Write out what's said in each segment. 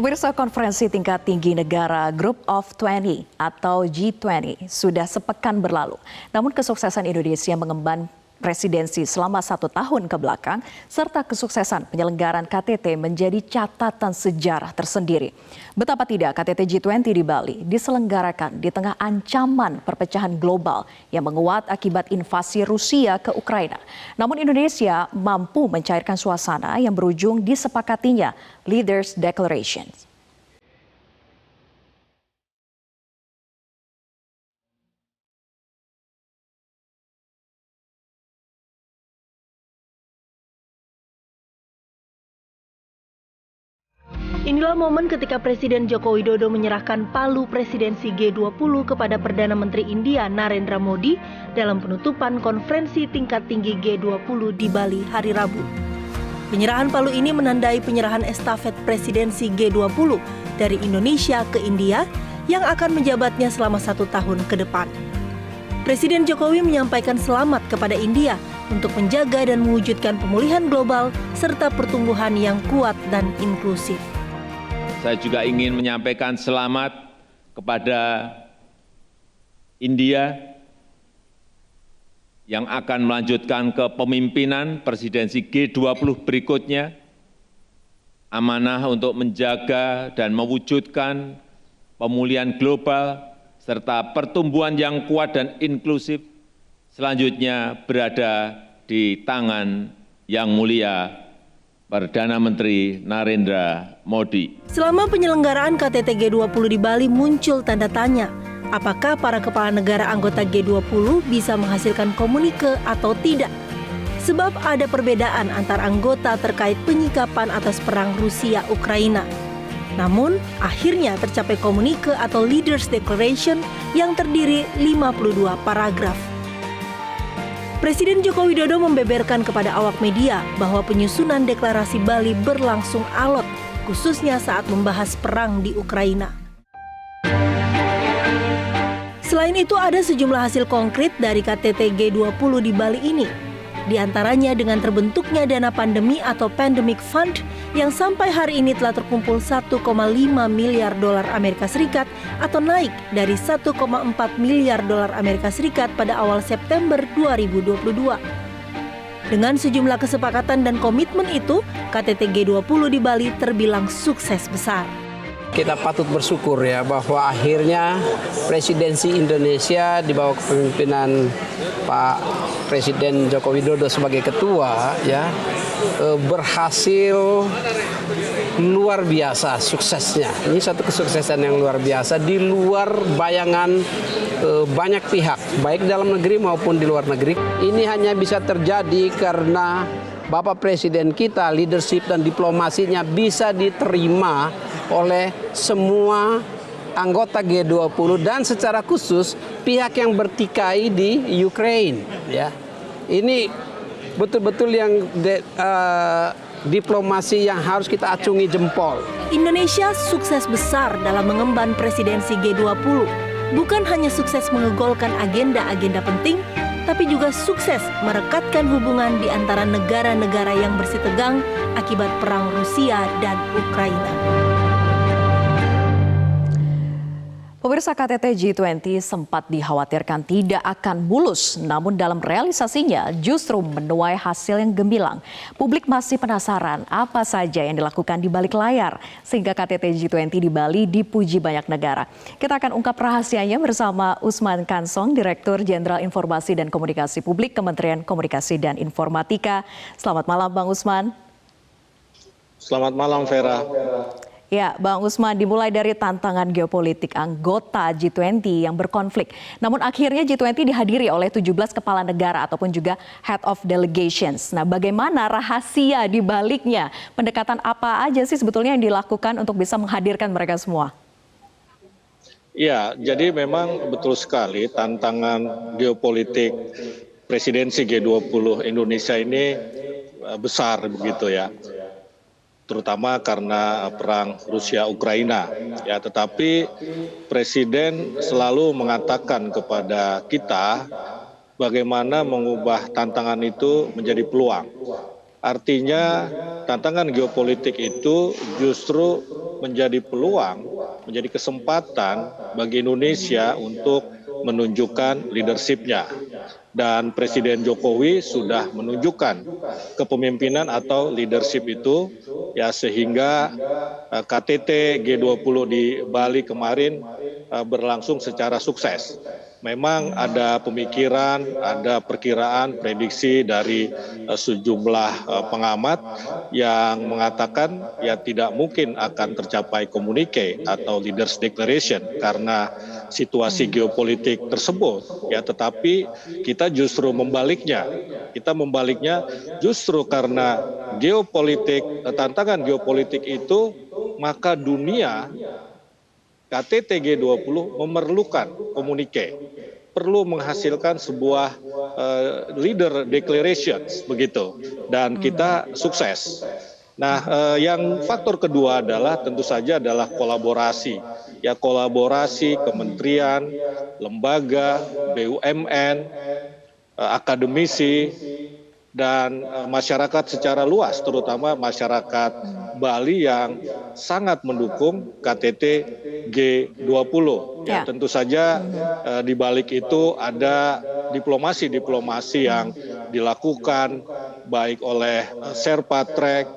Pemirsa, konferensi tingkat tinggi negara Group of 20 atau G20 sudah sepekan berlalu. Namun kesuksesan Indonesia mengemban presidensi selama 1 tahun ke belakang, serta kesuksesan penyelenggaraan KTT menjadi catatan sejarah tersendiri. Betapa tidak KTT G20 di Bali diselenggarakan di tengah ancaman perpecahan global yang menguat akibat invasi Rusia ke Ukraina. Namun Indonesia mampu mencairkan suasana yang berujung disepakatinya Leaders Declaration. Inilah momen ketika Presiden Joko Widodo menyerahkan palu presidensi G20 kepada Perdana Menteri India Narendra Modi dalam penutupan konferensi tingkat tinggi G20 di Bali hari Rabu. Penyerahan palu ini menandai penyerahan estafet presidensi G20 dari Indonesia ke India yang akan menjabatnya selama 1 tahun ke depan. Presiden Jokowi menyampaikan selamat kepada India untuk menjaga dan mewujudkan pemulihan global serta pertumbuhan yang kuat dan inklusif. Saya juga ingin menyampaikan selamat kepada India yang akan melanjutkan kepemimpinan presidensi G20 berikutnya, amanah untuk menjaga dan mewujudkan pemulihan global serta pertumbuhan yang kuat dan inklusif selanjutnya berada di tangan yang mulia Perdana Menteri Narendra Modi. Selama penyelenggaraan KTT G20 di Bali muncul tanda tanya, apakah para kepala negara anggota G20 bisa menghasilkan komunike atau tidak? Sebab ada perbedaan antar anggota terkait penyikapan atas perang Rusia-Ukraina. Namun, akhirnya tercapai komunike atau Leaders Declaration yang terdiri 52 paragraf. Presiden Joko Widodo membeberkan kepada awak media bahwa penyusunan deklarasi Bali berlangsung alot, khususnya saat membahas perang di Ukraina. Selain itu, ada sejumlah hasil konkret dari KTT G20 di Bali ini. Di antaranya dengan terbentuknya dana pandemi atau Pandemic Fund yang sampai hari ini telah terkumpul 1,5 miliar dolar Amerika Serikat atau naik dari 1,4 miliar dolar Amerika Serikat pada awal September 2022. Dengan sejumlah kesepakatan dan komitmen itu, KTT G20 di Bali terbilang sukses besar. Kita patut bersyukur ya bahwa akhirnya presidensi Indonesia di bawah kepemimpinan Pak Presiden Joko Widodo sebagai ketua ya berhasil luar biasa suksesnya. Ini satu kesuksesan yang luar biasa di luar bayangan banyak pihak, baik dalam negeri maupun di luar negeri. Ini hanya bisa terjadi karena Bapak Presiden kita, leadership dan diplomasinya bisa diterima oleh semua anggota G20 dan secara khusus pihak yang bertikai di Ukraine. Ya, ini betul-betul yang diplomasi yang harus kita acungi jempol. Indonesia sukses besar dalam mengemban presidensi G20. Bukan hanya sukses mengegolkan agenda-agenda penting, tapi juga sukses merekatkan hubungan di antara negara-negara yang bersitegang akibat perang Rusia dan Ukraina. Pemirsa, KTT G20 sempat dikhawatirkan tidak akan mulus, namun dalam realisasinya justru menuai hasil yang gemilang. Publik masih penasaran apa saja yang dilakukan di balik layar, sehingga KTT G20 di Bali dipuji banyak negara. Kita akan ungkap rahasianya bersama Usman Kansong, Direktur Jenderal Informasi dan Komunikasi Publik Kementerian Komunikasi dan Informatika. Selamat malam, Bang Usman. Selamat malam, Vera. Ya, Bang Usman, dimulai dari tantangan geopolitik anggota G20 yang berkonflik. Namun akhirnya G20 dihadiri oleh 17 kepala negara ataupun juga head of delegations. Nah, bagaimana rahasia di baliknya? Pendekatan apa aja sih sebetulnya yang dilakukan untuk bisa menghadirkan mereka semua? Ya, jadi memang betul sekali tantangan geopolitik presidensi G20 Indonesia ini besar begitu ya. Terutama karena perang Rusia-Ukraina. Ya, tetapi Presiden selalu mengatakan kepada kita bagaimana mengubah tantangan itu menjadi peluang. Artinya tantangan geopolitik itu justru menjadi peluang, menjadi kesempatan bagi Indonesia untuk menunjukkan leadership-nya. Dan Presiden Jokowi sudah menunjukkan kepemimpinan atau leadership itu, ya, sehingga KTT G20 di Bali kemarin berlangsung secara sukses. Memang ada pemikiran, ada perkiraan, prediksi dari sejumlah pengamat yang mengatakan ya tidak mungkin akan tercapai komunike atau leaders declaration karena situasi geopolitik tersebut, ya, tetapi kita justru membaliknya. Kita membaliknya justru karena geopolitik, tantangan geopolitik itu, maka dunia KTT G20 memerlukan komunike, perlu menghasilkan sebuah leader declarations begitu, dan kita sukses. Nah, yang faktor kedua adalah tentu saja adalah kolaborasi, ya, kolaborasi kementerian, lembaga, BUMN, akademisi, dan masyarakat secara luas, terutama masyarakat Bali yang sangat mendukung KTT G20. Ya, tentu saja di balik itu ada diplomasi yang dilakukan baik oleh Sherpa Track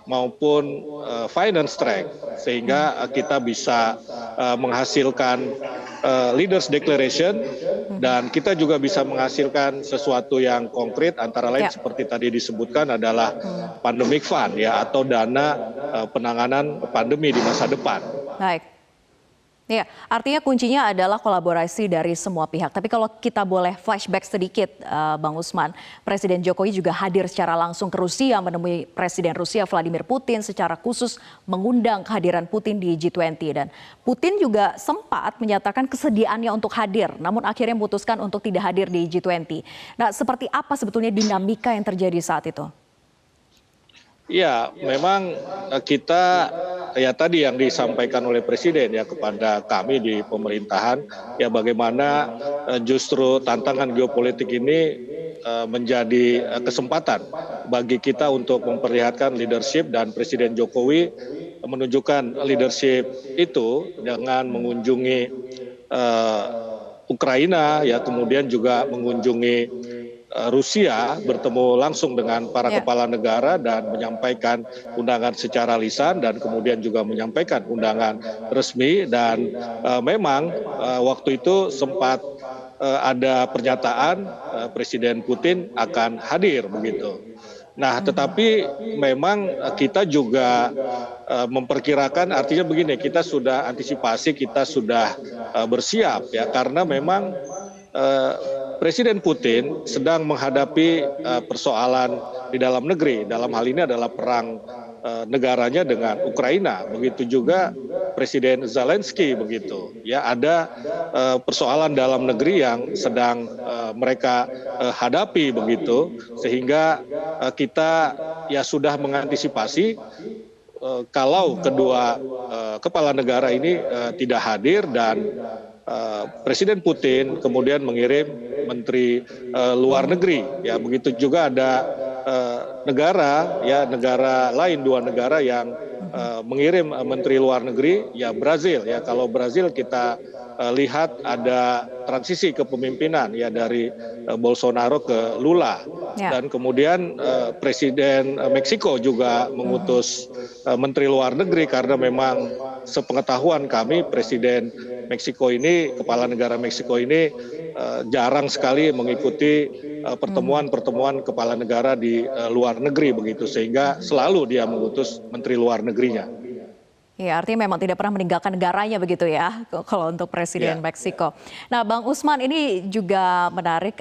maupun finance track, sehingga kita bisa menghasilkan leaders declaration, dan kita juga bisa menghasilkan sesuatu yang konkret, antara lain seperti tadi disebutkan adalah pandemic fund, ya, atau dana penanganan pandemi di masa depan. Baik. Ya, artinya kuncinya adalah kolaborasi dari semua pihak. Tapi kalau kita boleh flashback sedikit, Bang Usman, Presiden Jokowi juga hadir secara langsung ke Rusia, menemui Presiden Rusia Vladimir Putin, secara khusus mengundang kehadiran Putin di G20. Dan Putin juga sempat menyatakan kesediaannya untuk hadir, namun akhirnya memutuskan untuk tidak hadir di G20. Nah, seperti apa sebetulnya dinamika yang terjadi saat itu? Ya, memang kita, ya, tadi yang disampaikan oleh Presiden, ya, kepada kami di pemerintahan, ya, bagaimana justru tantangan geopolitik ini menjadi kesempatan bagi kita untuk memperlihatkan leadership, dan Presiden Jokowi menunjukkan leadership itu dengan mengunjungi Ukraina, ya, kemudian juga mengunjungi Rusia, bertemu langsung dengan para kepala negara dan menyampaikan undangan secara lisan, dan kemudian juga menyampaikan undangan resmi. Dan memang waktu itu sempat ada pernyataan Presiden Putin akan hadir begitu. Nah, tetapi memang kita juga memperkirakan, artinya begini, kita sudah antisipasi, kita sudah bersiap, ya, karena memang Presiden Putin sedang menghadapi persoalan di dalam negeri. Dalam hal ini adalah perang negaranya dengan Ukraina. Begitu juga Presiden Zelensky begitu. Ya, ada persoalan dalam negeri yang sedang mereka hadapi begitu, sehingga kita, ya, sudah mengantisipasi kalau kedua kepala negara ini tidak hadir, dan Presiden Putin kemudian mengirim Menteri Luar Negeri, ya, begitu juga ada negara, ya, negara lain, dua negara yang mengirim Menteri Luar Negeri, ya, Brazil, ya. Kalau Brazil kita lihat ada transisi kepemimpinan, ya, dari Bolsonaro ke Lula, dan kemudian Presiden Meksiko juga mengutus Menteri Luar Negeri, karena memang sepengetahuan kami Presiden Meksiko ini, kepala negara Meksiko ini jarang sekali mengikuti pertemuan-pertemuan kepala negara di luar negeri begitu, sehingga selalu dia mengutus Menteri Luar Negerinya. Ya, artinya memang tidak pernah meninggalkan negaranya begitu, ya, kalau untuk Presiden Meksiko. Nah, Bang Usman, ini juga menarik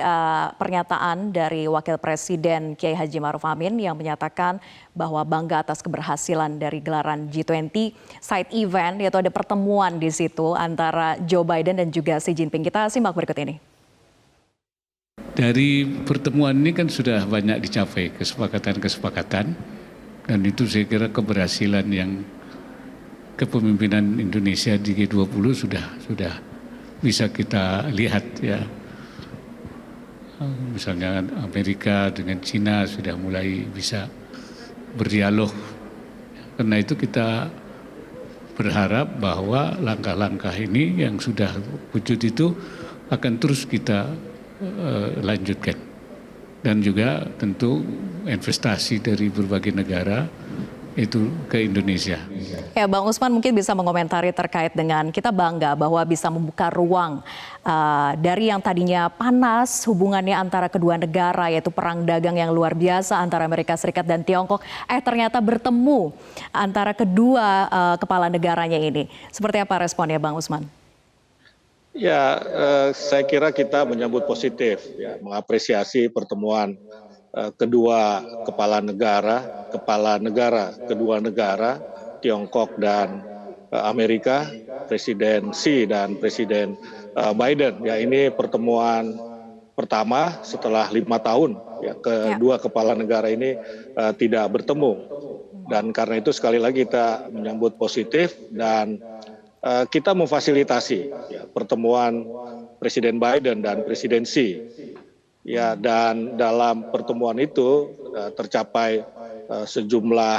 pernyataan dari Wakil Presiden Kiai Haji Ma'ruf Amin yang menyatakan bahwa bangga atas keberhasilan dari gelaran G20 side event, yaitu ada pertemuan di situ antara Joe Biden dan juga Xi Jinping. Kita simak berikut ini. Dari pertemuan ini kan sudah banyak dicapai kesepakatan-kesepakatan, dan itu saya kira keberhasilan yang kepemimpinan Indonesia di G20 sudah bisa kita lihat, ya. Misalnya Amerika dengan Cina sudah mulai bisa berdialog. Karena itu kita berharap bahwa langkah-langkah ini yang sudah wujud itu akan terus kita lanjutkan. Dan juga tentu investasi dari berbagai negara itu ke Indonesia. Ya, Bang Usman mungkin bisa mengomentari terkait dengan kita bangga bahwa bisa membuka ruang dari yang tadinya panas hubungannya antara kedua negara, yaitu perang dagang yang luar biasa antara Amerika Serikat dan Tiongkok, ternyata bertemu antara kedua kepala negaranya ini. Seperti apa responnya, Bang Usman? Ya, saya kira kita menyambut positif, ya, mengapresiasi pertemuan kedua kepala negara kedua negara, Tiongkok dan Amerika, Presiden Xi dan Presiden Biden. Ya, ini pertemuan pertama setelah 5 tahun, ya, kedua kepala negara ini tidak bertemu. Dan karena itu sekali lagi kita menyambut positif dan kita memfasilitasi, ya, pertemuan Presiden Biden dan Presiden Xi. Ya, dan dalam pertemuan itu tercapai sejumlah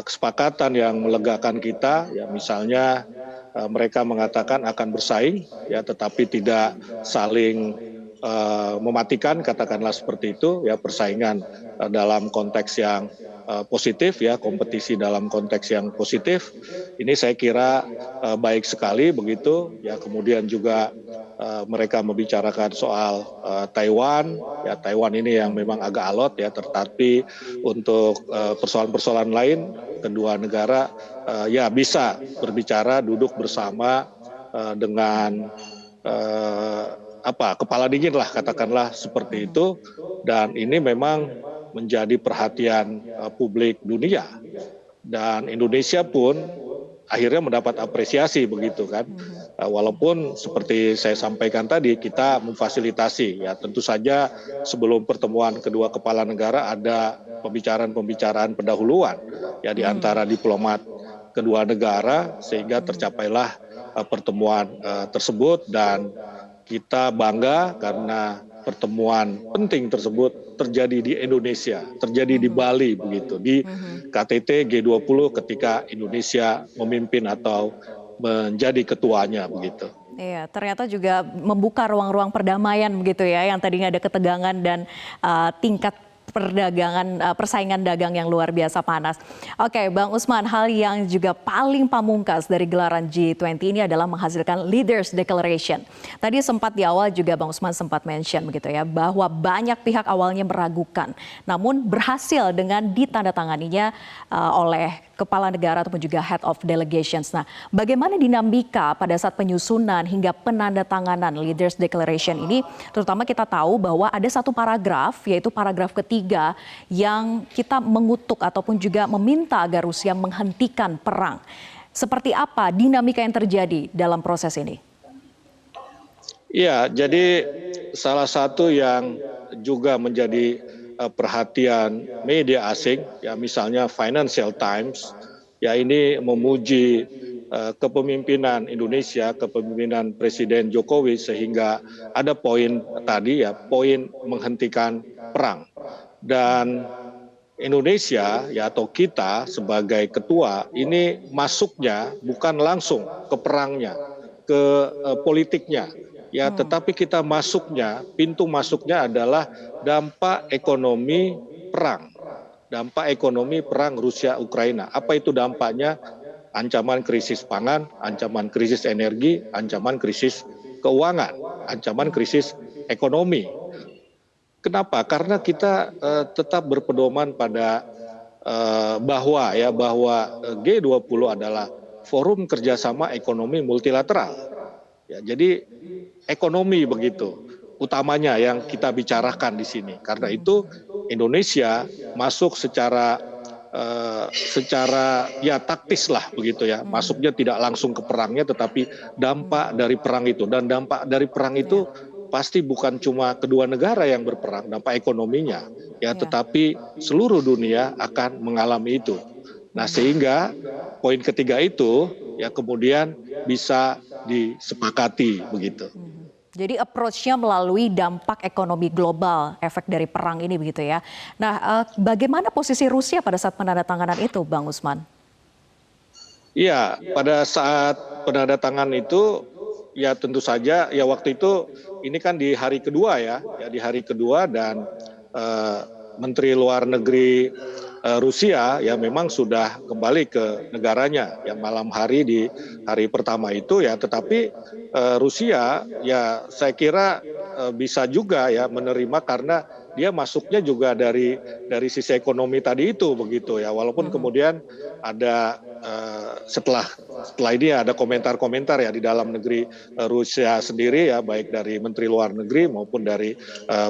kesepakatan yang melegakan kita. Ya, misalnya mereka mengatakan akan bersaing, ya, tetapi tidak saling mematikan, katakanlah seperti itu. Ya, persaingan dalam konteks yang positif, ya, kompetisi dalam konteks yang positif. Ini saya kira baik sekali begitu. Ya, kemudian juga mereka membicarakan soal Taiwan. Ya, Taiwan ini yang memang agak alot, ya, tetapi untuk persoalan-persoalan lain kedua negara ya bisa berbicara, duduk bersama dengan kepala dingin lah, katakanlah seperti itu. Dan ini memang menjadi perhatian publik dunia, dan Indonesia pun akhirnya mendapat apresiasi begitu kan. Walaupun seperti saya sampaikan tadi, kita memfasilitasi, ya, tentu saja sebelum pertemuan kedua kepala negara ada pembicaraan pendahuluan, ya, di antara diplomat kedua negara, sehingga tercapailah pertemuan tersebut. Dan kita bangga karena pertemuan penting tersebut terjadi di Indonesia, terjadi di Bali begitu, di KTT G20 ketika Indonesia memimpin atau menjadi ketuanya begitu. Iya, ternyata juga membuka ruang-ruang perdamaian begitu ya, yang tadinya ada ketegangan dan tingkat persaingan dagang yang luar biasa panas. Oke, Bang Usman, hal yang juga paling pamungkas dari gelaran G20 ini adalah menghasilkan Leaders Declaration. Tadi sempat di awal juga Bang Usman sempat mention begitu ya, bahwa banyak pihak awalnya meragukan, namun berhasil dengan ditandatanganinya oleh kepala negara ataupun juga head of delegations. Nah, bagaimana dinamika pada saat penyusunan hingga penandatanganan Leaders Declaration ini? Terutama kita tahu bahwa ada satu paragraf, yaitu paragraf ketiga, yang kita mengutuk ataupun juga meminta agar Rusia menghentikan perang. Seperti apa dinamika yang terjadi dalam proses ini? Iya, jadi salah satu yang juga menjadi perhatian media asing, ya, misalnya Financial Times, ya, ini memuji kepemimpinan Indonesia, kepemimpinan Presiden Jokowi, sehingga ada poin tadi, ya, poin menghentikan perang. Dan Indonesia, ya, atau kita sebagai ketua ini masuknya bukan langsung ke perangnya, ke politiknya. Ya, tetapi kita masuknya, pintu masuknya adalah dampak ekonomi perang. Dampak ekonomi perang Rusia-Ukraina. Apa itu dampaknya? Ancaman krisis pangan, ancaman krisis energi, ancaman krisis keuangan, ancaman krisis ekonomi. Kenapa? Karena kita tetap berpedoman pada bahwa G20 adalah forum kerjasama ekonomi multilateral. Ya, jadi ekonomi begitu utamanya yang kita bicarakan di sini. Karena itu Indonesia masuk secara ya taktis lah begitu ya. Masuknya tidak langsung ke perangnya, tetapi dampak dari perang itu. Dan dampak dari perang itu pasti bukan cuma kedua negara yang berperang, dampak ekonominya, ya, tetapi seluruh dunia akan mengalami itu. Nah, sehingga poin ketiga itu, ya, kemudian bisa disepakati begitu. Jadi approach-nya melalui dampak ekonomi global, efek dari perang ini begitu ya. Nah, bagaimana posisi Rusia pada saat penandatanganan itu, Bang Usman? Iya, pada saat penandatangan itu ya tentu saja ya waktu itu ini kan di hari kedua ya di hari kedua dan eh, Menteri Luar Negeri Rusia ya memang sudah kembali ke negaranya yang malam hari di hari pertama itu ya, tetapi Rusia ya saya kira bisa juga ya menerima karena dia masuknya juga dari sisi ekonomi tadi itu begitu ya, walaupun kemudian ada setelah ini ada komentar-komentar ya di dalam negeri Rusia sendiri ya, baik dari Menteri Luar Negeri maupun dari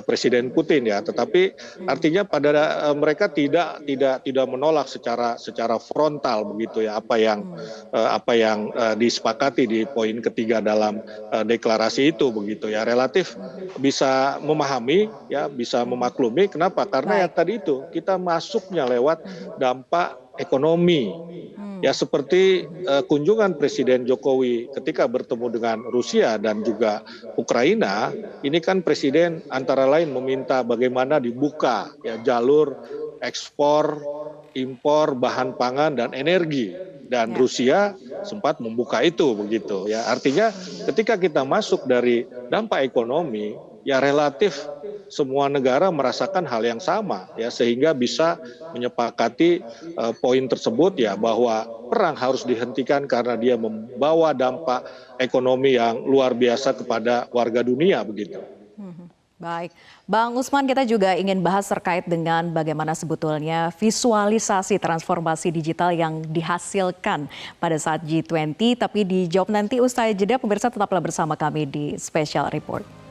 Presiden Putin ya, tetapi artinya pada mereka tidak menolak secara frontal begitu ya apa yang disepakati di poin ketiga dalam deklarasi itu begitu ya, relatif bisa memahami ya, bisa memaklumi. Kenapa? Karena ya tadi itu kita masuknya lewat dampak ekonomi. Ya seperti kunjungan Presiden Jokowi ketika bertemu dengan Rusia dan juga Ukraina, ini kan Presiden antara lain meminta bagaimana dibuka ya jalur ekspor, impor bahan pangan dan energi, dan Rusia sempat membuka itu begitu ya. Artinya ketika kita masuk dari dampak ekonomi ya relatif semua negara merasakan hal yang sama ya, sehingga bisa menyepakati poin tersebut ya, bahwa perang harus dihentikan karena dia membawa dampak ekonomi yang luar biasa kepada warga dunia begitu. Baik, Bang Usman, kita juga ingin bahas terkait dengan bagaimana sebetulnya visualisasi transformasi digital yang dihasilkan pada saat G20, tapi dijawab nanti usai jeda. Pemirsa tetaplah bersama kami di Special Report.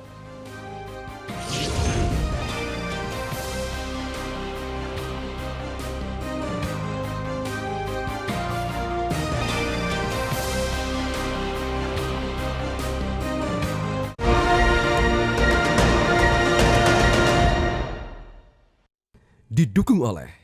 Didukung oleh